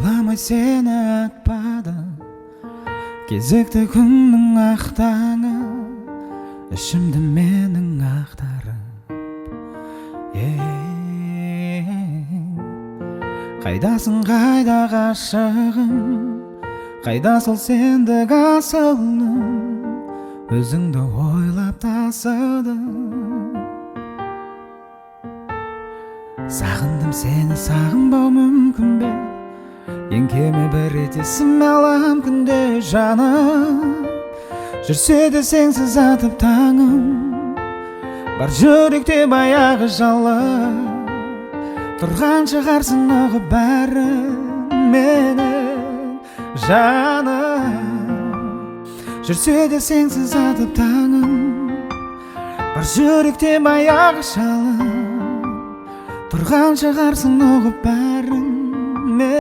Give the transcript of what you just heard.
ойламай сені атпады кезекті күннің ақтаңы ішімді менің ақтарып қайдасың қайда ғашығым қайда сол сендік асылым өзіңді ойлап тасыдым сағындым сені сағынбау мүмкін бе ең кемі бір рет есіме алам күнде жаным жүрсе де сенсіз атып таңым бар жүректе баяғы жалы тұрған шығарсың ұғып бәрін менің жаным жүрсе де сенсіз атып таңым бар жүректе баяғы жалы тұрған шығарсың ұғып бәрін